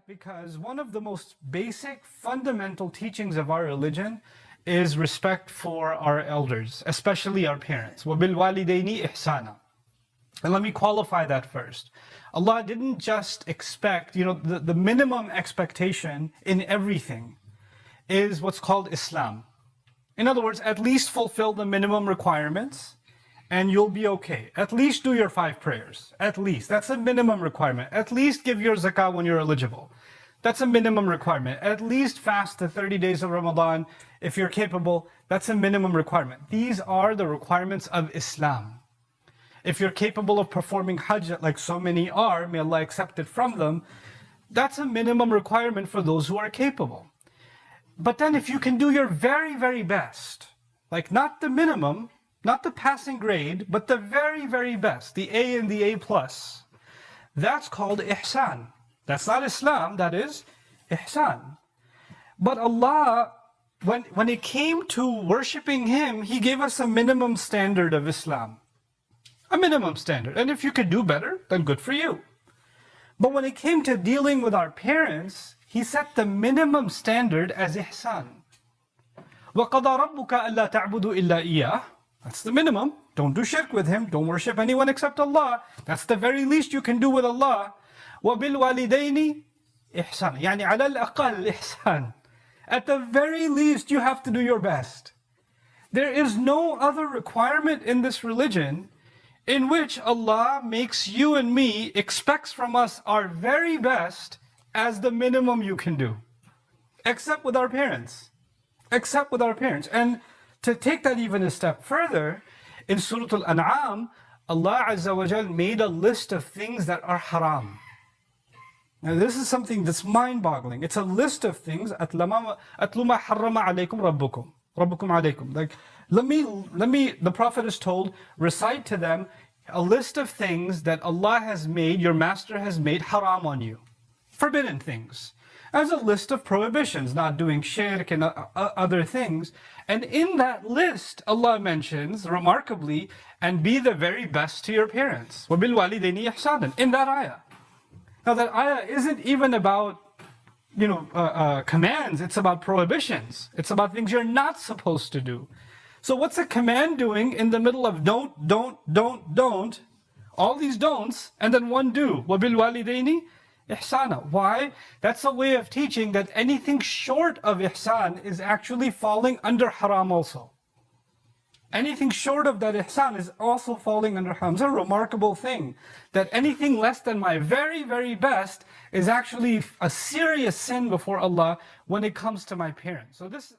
because one of the most basic, fundamental teachings of our religion is respect for our elders, especially our parents. وَبِالْوَالِدَيْنِ إِحْسَانًا. And let me qualify that first. Allah didn't just expect, the minimum expectation in everything is what's called Islam. In other words, at least fulfill the minimum requirements and you'll be okay. At least do your 5 prayers. At least. That's a minimum requirement. At least give your zakah when you're eligible. That's a minimum requirement. At least fast the 30 days of Ramadan if you're capable. That's a minimum requirement. These are the requirements of Islam. If you're capable of performing Hajj like so many are, may Allah accept it from them, that's a minimum requirement for those who are capable. But then if you can do your very, very best, like not the minimum, not the passing grade, but the very, very best, the A and the A+, that's called ihsan. That's not Islam, that is ihsan. But Allah, when it came to worshipping Him, He gave us a minimum standard of Islam. A minimum standard. And if you could do better, then good for you. But when it came to dealing with our parents, He set the minimum standard as ihsan. وَقَضَى رَبُّكَ أَلَّا تَعْبُدُوا إِلَّا إِيَّهُ. That's the minimum. Don't do shirk with Him. Don't worship anyone except Allah. That's the very least you can do with Allah. وَبِالْوَالِدَيْنِ إِحْسَانًا. يعني على الأقل إحسان. At the very least, you have to do your best. There is no other requirement in this religion in which Allah makes you and me, expects from us our very best as the minimum you can do. Except with our parents. Except with our parents. And to take that even a step further, in Surah Al-An'am, Allah Azza wa Jal made a list of things that are haram. Now this is something that's mind-boggling. It's a list of things. أَتْلُ مَا حَرَّمَ عَلَيْكُمْ رَبُّكُمْ عَلَيْكُمْ. Like, the Prophet is told, recite to them a list of things that Allah has made, your master has made haram on you. Forbidden things. As a list of prohibitions, not doing shirk and other things. And in that list, Allah mentions, remarkably, and be the very best to your parents. وَبِالْوَالِدَيْنِ إِحْسَانًا. In that ayah. Now that ayah isn't even about, commands. It's about prohibitions. It's about things you're not supposed to do. So what's a command doing in the middle of don't, all these don'ts, and then one do? وَبِالْوَالِدَيْنِ إِحْسَانًا. Why? That's a way of teaching that anything short of ihsan is actually falling under haram also. Anything short of that ihsan is also falling under haram. It's a remarkable thing that anything less than my very, very best is actually a serious sin before Allah when it comes to my parents. So this